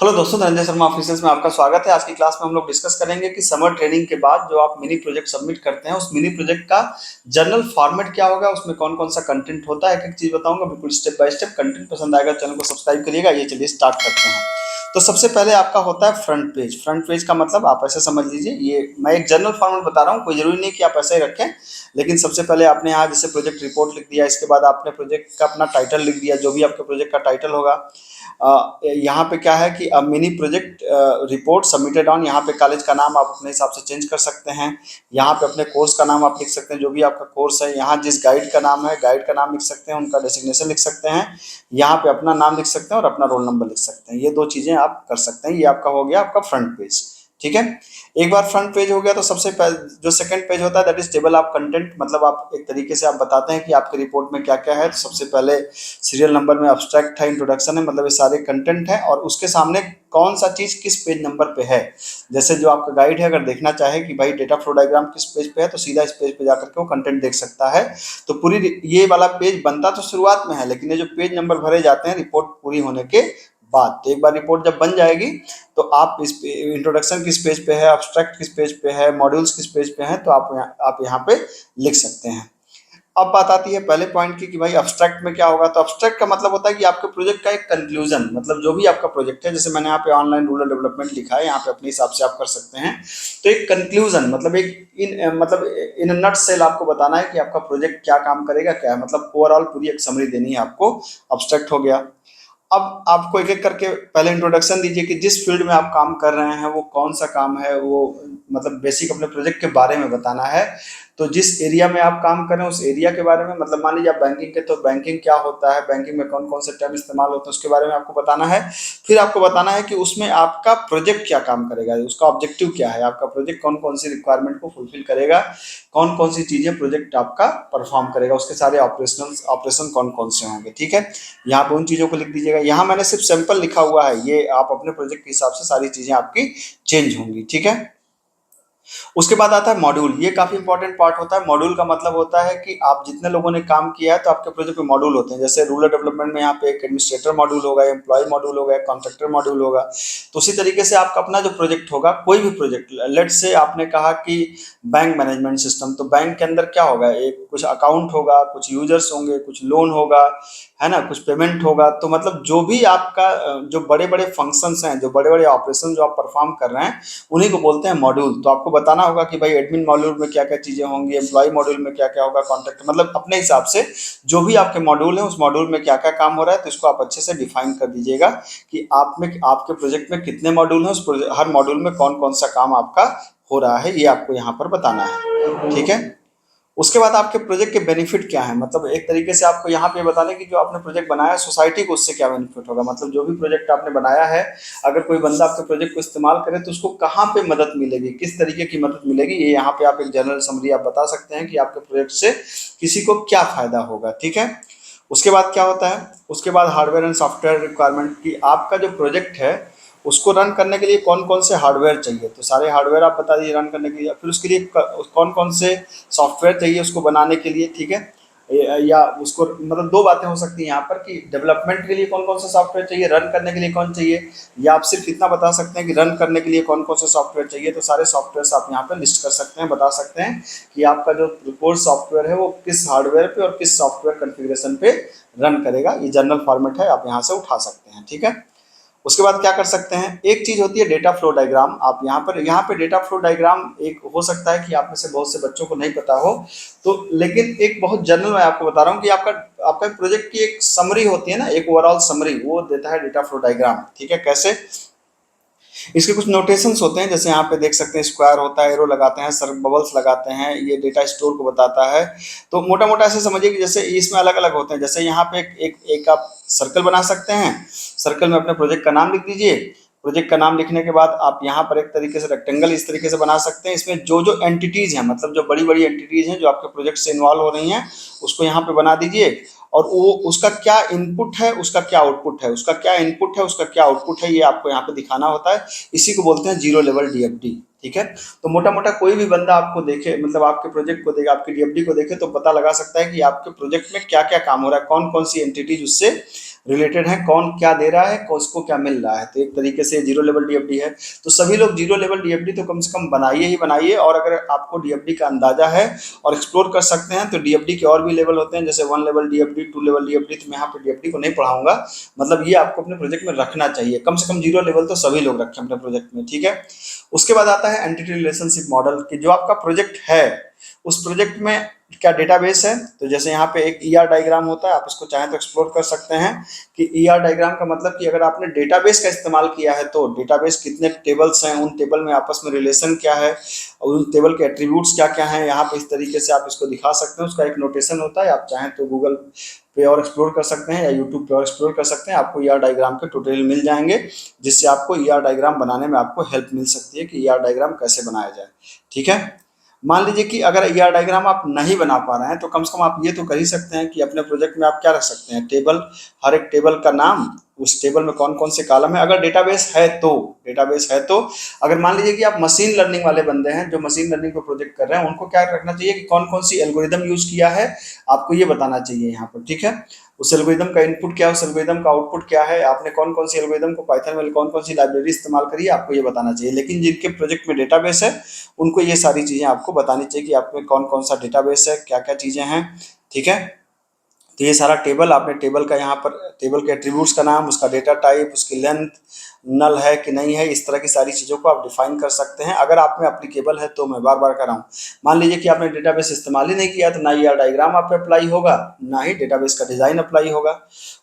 Hello दोस्तों, Dhananjay Sharma officials में आपका स्वागत है। आज की क्लास में हम लोग डिस्कस करेंगे कि समर ट्रेनिंग के बाद जो आप मिनी प्रोजेक्ट सबमिट करते हैं, उस मिनी प्रोजेक्ट का जनरल फॉर्मेट क्या होगा, उसमें कौन कौन सा कंटेंट होता है, एक एक चीज बताऊंगा बिल्कुल स्टेप बाय स्टेप। कंटेंट पसंद आएगा चैनल को सब्सक्राइब करिएगा। ये चलिए स्टार्ट करते हैं। तो सबसे पहले आपका होता है फ्रंट पेज। फ्रंट पेज का मतलब आप ऐसे समझ लीजिए, ये मैं एक जनरल फॉर्मेट बता रहा हूँ, कोई जरूरी नहीं कि आप ऐसे ही रखें। लेकिन सबसे पहले आपने यहाँ जैसे प्रोजेक्ट रिपोर्ट लिख दिया, इसके बाद आपने प्रोजेक्ट का अपना टाइटल लिख दिया, जो भी आपके प्रोजेक्ट का टाइटल होगा। यहाँ पे क्या है कि अब mini project report submitted on, यहाँ पे कॉलेज का नाम आप अपने हिसाब से चेंज कर सकते हैं। यहाँ पे अपने कोर्स का नाम आप लिख सकते हैं, जो भी आपका कोर्स है। यहाँ जिस गाइड का नाम है, गाइड का नाम लिख सकते हैं, उनका डेसिग्नेशन लिख सकते हैं। यहाँ पे अपना नाम लिख सकते हैं और अपना रोल नंबर लिख सकते हैं। ये दो चीजें आप कर सकते हैं। ये आपका हो गया आपका फ्रंट पेज। ठीक है। एक बार फ्रंट पेज हो गया तो सबसे पहले जो सेकंड पेज होता है that is table of content. मतलब आप एक तरीके से आप बताते हैं कि आपके रिपोर्ट में क्या क्या है। तो सबसे पहले सीरियल नंबर में अब्स्ट्रैक्ट है, इंट्रोडक्शन है, मतलब ये सारे कंटेंट है और उसके सामने कौन सा चीज किस पेज नंबर पे है। जैसे जो आपका गाइड है, अगर देखना चाहे कि भाई डेटा फ्लो डायग्राम किस पेज पे है, तो सीधा इस पेज पे जाकर के वो कंटेंट देख सकता है। तो पूरी ये वाला पेज बनता तो शुरुआत में है, लेकिन ये जो पेज नंबर भरे जाते हैं रिपोर्ट पूरी होने के बाद। तो एक बार रिपोर्ट जब बन जाएगी तो आप इस इंट्रोडक्शन किस पेज पे है, अब्स्ट्रैक्ट किस पेज पे है, मॉड्यूल्स किस पेज पे हैं, तो आप यहाँ पे लिख सकते हैं। अब बात आती है पहले पॉइंट की कि भाई अब्स्ट्रैक्ट में क्या होगा। तो अब्स्ट्रैक्ट का मतलब होता है कि आपके प्रोजेक्ट का एक कंक्लूजन, मतलब जो भी आपका प्रोजेक्ट है, जैसे मैंने यहाँ पे ऑनलाइन रूरल डेवलपमेंट लिखा है, यहाँ पे अपने हिसाब से आप कर सकते हैं। तो एक कंक्लूजन मतलब इन नट सेल आपको बताना है कि आपका प्रोजेक्ट क्या काम करेगा, क्या है, मतलब ओवरऑल पूरी एक समरी देनी है आपको। अब्स्ट्रैक्ट हो गया। अब आपको एक एक करके पहले इंट्रोडक्शन दीजिए कि जिस फील्ड में आप काम कर रहे हैं वो कौन सा काम है, वो मतलब बेसिक अपने प्रोजेक्ट के बारे में बताना है। तो जिस एरिया में आप काम कर रहे हैं उस एरिया के बारे में, मतलब मान लीजिए आप बैंकिंग के, तो बैंकिंग क्या होता है, बैंकिंग में कौन कौन से टर्म इस्तेमाल होते हैं, उसके बारे में आपको बताना है। फिर आपको बताना है कि उसमें आपका प्रोजेक्ट क्या काम करेगा, उसका ऑब्जेक्टिव क्या है, आपका प्रोजेक्ट कौन कौन सी रिक्वायरमेंट को फुलफिल करेगा, कौन कौन सी चीजें प्रोजेक्ट आपका परफॉर्म करेगा, उसके सारे ऑपरेशन कौन कौन से होंगे। ठीक है। यहाँ पे उन चीजों को लिख दीजिएगा। यहाँ मैंने सिर्फ सैंपल लिखा हुआ है, ये आप अपने प्रोजेक्ट के हिसाब से सारी चीजें आपकी चेंज होंगी। ठीक है। उसके बाद आता है मॉड्यूल। ये काफी इंपॉर्टेंट पार्ट होता है। मॉड्यूल का मतलब होता है कि आप जितने लोगों ने काम किया है तो आपके प्रोजेक्ट में मॉड्यूल होते हैं। जैसे रूरल डेवलपमेंट में यहाँ पे एक एडमिनिस्ट्रेटर मॉड्यूल होगा, एम्प्लॉय मॉड्यूल होगा, कॉन्ट्रैक्टर मॉड्यूल होगा। तो उसी तरीके से आपका अपना जो प्रोजेक्ट होगा, कोई भी प्रोजेक्ट, लेट से आपने कहा कि बैंक मैनेजमेंट सिस्टम, तो बैंक के अंदर क्या होगा, एक कुछ अकाउंट होगा, कुछ यूजर्स होंगे, कुछ लोन होगा, है ना, कुछ पेमेंट होगा। तो मतलब जो भी आपका जो बड़े बड़े फंक्शंस हैं, जो बड़े बड़े ऑपरेशन जो आप परफॉर्म कर रहे हैं, उन्हीं को बोलते हैं मॉड्यूल। तो आपको बताना होगा कि भाई एडमिन मॉड्यूल में क्या क्या चीजें होंगी, एम्प्लॉय मॉड्यूल में क्या क्या होगा, कॉन्ट्रैक्ट, मतलब अपने हिसाब से जो भी आपके मॉड्यूल है उस मॉड्यूल में क्या क्या काम हो रहा है, तो इसको आप अच्छे से डिफाइन कर दीजिएगा कि आप में आपके प्रोजेक्ट में कितने मॉड्यूल हैं, हर मॉड्यूल में कौन कौन सा काम आपका हो रहा है, ये आपको यहाँ पर बताना है। ठीक है। उसके बाद आपके प्रोजेक्ट के बेनिफिट क्या है, मतलब एक तरीके से आपको यहाँ पे बता दें कि जो आपने प्रोजेक्ट बनाया है सोसाइटी को उससे क्या बेनिफिट होगा। मतलब जो भी प्रोजेक्ट आपने बनाया है, अगर कोई बंदा आपके प्रोजेक्ट को इस्तेमाल करे तो उसको कहाँ पे मदद मिलेगी, किस तरीके की मदद मिलेगी, ये यहाँ पे आप एक जनरल समरी आप बता सकते हैं कि आपके प्रोजेक्ट से किसी को क्या फायदा होगा। ठीक है। उसके बाद क्या होता है, उसके बाद हार्डवेयर एंड सॉफ्टवेयर रिक्वायरमेंट की, आपका जो प्रोजेक्ट है उसको रन करने के लिए कौन कौन से हार्डवेयर चाहिए, तो सारे हार्डवेयर आप बता दीजिए रन करने के लिए। फिर उसके लिए कौन कौन से सॉफ्टवेयर चाहिए उसको बनाने के लिए। ठीक है। या उसको मतलब दो बातें हो सकती हैं यहाँ पर कि डेवलपमेंट के लिए कौन कौन सा सॉफ्टवेयर चाहिए, रन करने के लिए कौन चाहिए, या आप सिर्फ इतना बता सकते हैं कि रन करने के लिए कौन कौन से सॉफ्टवेयर चाहिए। तो सारे सॉफ्टवेयर आप यहाँ पर लिस्ट कर सकते हैं, बता सकते हैं कि आपका जो कोर सॉफ्टवेयर है वो किस हार्डवेयर पे और किस सॉफ्टवेयर कॉन्फ़िगरेशन पे रन करेगा। ये जनरल फॉर्मेट है, आप यहाँ से उठा सकते हैं। ठीक है। उसके बाद क्या कर सकते हैं, एक चीज होती है डेटा फ्लो डायग्राम। आप यहाँ पे डेटा फ्लो डायग्राम एक हो सकता है कि आप में से बहुत से बच्चों को नहीं पता हो, तो लेकिन एक बहुत जनरल मैं आपको बता रहा हूँ कि आपका आपका प्रोजेक्ट की एक समरी होती है ना, एक ओवरऑल समरी, वो देता है डेटा फ्लो डायग्राम। ठीक है। कैसे, इसके कुछ नोटेशंस होते हैं, जैसे यहाँ पे देख सकते हैं स्क्वायर होता है, एरो लगाते हैं, सर बबल्स लगाते हैं, ये डेटा स्टोर को बताता है। तो मोटा मोटा ऐसे समझिए कि जैसे इसमें अलग अलग होते हैं। जैसे यहाँ पे एक आप सर्कल बना सकते हैं, सर्कल में अपने प्रोजेक्ट का नाम लिख दीजिए। प्रोजेक्ट का नाम लिखने के बाद आप यहाँ पर एक तरीके से रेक्टेंगल इस तरीके से बना सकते हैं। इसमें जो जो एंटिटीज हैं, मतलब जो बड़ी बड़ी एंटिटीज हैं जो आपके प्रोजेक्ट से इन्वॉल्व हो रही हैं, उसको यहाँ पे बना दीजिए। और वो उसका क्या इनपुट है, उसका क्या आउटपुट है, उसका क्या इनपुट है, उसका क्या आउटपुट है, ये आपको यहाँ पे दिखाना होता है। इसी को बोलते हैं जीरो लेवल डीएफडी। ठीक है। तो मोटा मोटा कोई भी बंदा आपको देखे, मतलब आपके प्रोजेक्ट को देखे, आपकी डीएफडी को देखे, तो पता लगा सकता है कि आपके प्रोजेक्ट में क्या क्या काम हो रहा है, कौन कौन सी एंटिटीज उससे रिलेटेड है, कौन क्या दे रहा है, उसको क्या मिल रहा है। तो एक तरीके से जीरो लेवल डीएफडी है। तो सभी लोग जीरो लेवल डीएफडी तो कम से कम बनाइए ही बनाइए। और अगर आपको डीएफडी का अंदाजा है और एक्सप्लोर कर सकते हैं, तो डीएफडी के और भी लेवल होते हैं, जैसे 1 लेवल डीएफडी, 2 लेवल डीएफडी। तो मैं यहाँ पे डीएफडी को नहीं पढ़ाऊंगा, मतलब ये आपको अपने प्रोजेक्ट में रखना चाहिए, कम से कम जीरो लेवल तो सभी लोग रखें अपने प्रोजेक्ट में, ठीक है। उसके बाद आता है एंटिटी रिलेशनशिप मॉडल, कि जो आपका प्रोजेक्ट है उस प्रोजेक्ट में क्या डेटाबेस है। तो जैसे यहाँ पे एक ईआर डायग्राम होता है, आप इसको चाहें तो एक्सप्लोर कर सकते हैं कि ईआर डायग्राम का मतलब कि अगर आपने डेटाबेस का इस्तेमाल किया है तो डेटाबेस कितने टेबल्स हैं, उन टेबल में आपस में रिलेशन क्या है, और उन टेबल के एट्रीब्यूट्स क्या क्या हैं। यहाँ पे इस तरीके से आप इसको दिखा सकते हैं, उसका एक नोटेशन होता है। आप चाहें तो गूगल पे और एक्सप्लोर कर सकते हैं या यूट्यूब पे और एक्सप्लोर कर सकते हैं, आपको ईआर डायग्राम के ट्यूटोरियल मिल जाएंगे, जिससे आपको ईआर डायग्राम बनाने में आपको हेल्प मिल सकती है कि ईआर डायग्राम कैसे बनाया जाए, ठीक है। मान लीजिए कि अगर ईआर डायग्राम आप नहीं बना पा रहे हैं, तो कम से कम आप ये तो कर ही सकते हैं कि अपने प्रोजेक्ट में आप क्या रख सकते हैं, टेबल, हर एक टेबल का नाम, उस टेबल में कौन कौन से कॉलम है, अगर डेटाबेस है तो। अगर मान लीजिए कि आप मशीन लर्निंग वाले बंदे हैं, जो मशीन लर्निंग पे प्रोजेक्ट कर रहे हैं, उनको क्या रखना चाहिए कि कौन कौन सी एल्गोरिदम यूज किया है, आपको ये बताना चाहिए यहाँ पर, ठीक है। उस एल्गोरिदम का इनपुट क्या है, उस एल्गोरिदम का आउटपुट क्या है, आपने कौन कौन सी एल्गोरिदम को पाइथन में कौन कौन सी लाइब्रेरी इस्तेमाल करी है, आपको ये बताना चाहिए। लेकिन जिनके प्रोजेक्ट में डेटाबेस है, उनको ये सारी चीज़ें आपको बतानी चाहिए कि आप में कौन कौन सा डेटाबेस है, क्या क्या चीज़ें हैं, ठीक है। तो ये सारा टेबल, आपने टेबल का यहाँ पर टेबल के एट्रीब्यूट्स का नाम, उसका डेटा टाइप, उसकी लेंथ, नल है कि नहीं है, इस तरह की सारी चीज़ों को आप डिफाइन कर सकते हैं। अगर आप में एप्लीकेबल है तो, मैं बार बार कर रहा हूँ। मान लीजिए कि आपने डेटाबेस इस्तेमाल ही नहीं किया, तो ना ईआर डायग्राम आप पे अप्लाई होगा, ना ही डेटाबेस का डिज़ाइन अप्लाई होगा।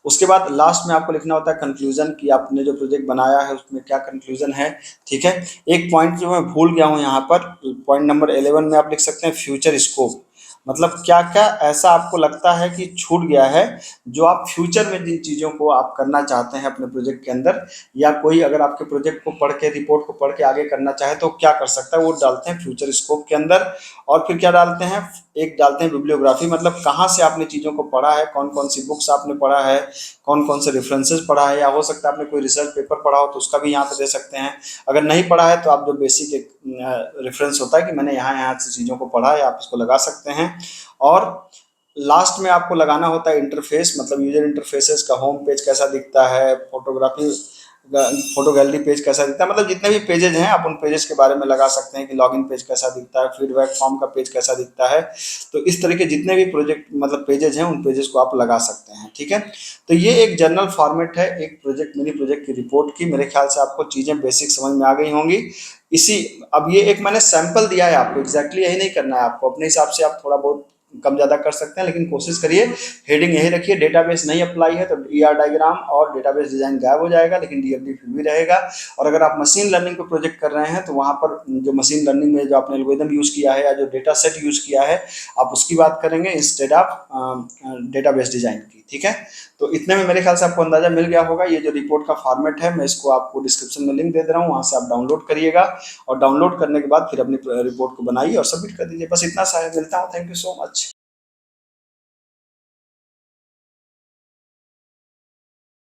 उसके बाद लास्ट में आपको लिखना होता है कंक्लूजन, कि आपने जो प्रोजेक्ट बनाया है उसमें क्या कंक्लूजन है, ठीक है। एक पॉइंट जो मैं भूल गया हूँ यहाँ पर, पॉइंट नंबर 11 में आप लिख सकते हैं फ्यूचर स्कोप, मतलब क्या क्या ऐसा आपको लगता है कि छूट गया है, जो आप फ्यूचर में जिन चीज़ों को आप करना चाहते हैं अपने प्रोजेक्ट के अंदर, या कोई अगर आपके प्रोजेक्ट को पढ़ के, रिपोर्ट को पढ़ के आगे करना चाहे तो क्या कर सकता है, वो डालते हैं फ्यूचर स्कोप के अंदर। और फिर क्या डालते हैं, एक डालते हैं बिब्लियोग्राफी, मतलब कहाँ से आपने चीज़ों को पढ़ा है, कौन कौन सी बुक्स आपने पढ़ा है, कौन कौन से रेफरेंसेस पढ़ा है, या हो सकता है आपने कोई रिसर्च पेपर पढ़ा हो तो उसका भी यहाँ पे दे सकते हैं। अगर नहीं पढ़ा है तो आप जो बेसिक एक रेफरेंस होता है कि मैंने यहाँ यहाँ से चीज़ों को पढ़ा है, आप इसको लगा सकते हैं। और लास्ट में आपको लगाना होता है इंटरफेस, मतलब यूजर इंटरफेसेस का, होम पेज कैसा दिखता है, फोटो गैलरी पेज कैसा दिखता है, मतलब जितने भी पेजेज हैं आप उन पेजेस के बारे में लगा सकते हैं कि लॉगिन पेज कैसा दिखता है, फीडबैक फॉर्म का पेज कैसा दिखता है। तो इस तरह के जितने भी प्रोजेक्ट मतलब पेजेज हैं, उन पेजेस को आप लगा सकते हैं, ठीक है। तो ये एक जनरल फॉर्मेट है एक प्रोजेक्ट, मिनी प्रोजेक्ट की रिपोर्ट की। मेरे ख्याल से आपको चीज़ें बेसिक समझ में आ गई होंगी। इसी अब ये एक मैंने सैंपल दिया है आपको, एग्जैक्टली यही नहीं करना है आपको, अपने हिसाब से आप थोड़ा बहुत कम ज़्यादा कर सकते हैं, लेकिन कोशिश करिए हेडिंग यही रखिए, डेटाबेस नहीं अप्लाई है तो ईआर डायग्राम और डेटाबेस डिजाइन गायब हो जाएगा, लेकिन डीएफडी फिर भी रहेगा। और अगर आप मशीन लर्निंग पे प्रोजेक्ट कर रहे हैं, तो वहाँ पर जो मशीन लर्निंग में जो आपने एल्गोरिदम यूज़ किया है या जो डेटा सेट यूज़ किया है, आप उसकी बात करेंगे इंस्टेड ऑफ डेटाबेस डिजाइन की, ठीक है। तो इतने में मेरे ख्याल से आपको अंदाजा मिल गया होगा। ये जो रिपोर्ट का फॉर्मेट है, मैं इसको आपको डिस्क्रिप्शन में लिंक दे दे रहा हूँ, वहाँ से आप डाउनलोड करिएगा, और डाउनलोड करने के बाद फिर अपनी रिपोर्ट को बनाइए और सबमिट कर दीजिए। बस इतना सा है, मिलता हूँ, थैंक यू सो मच।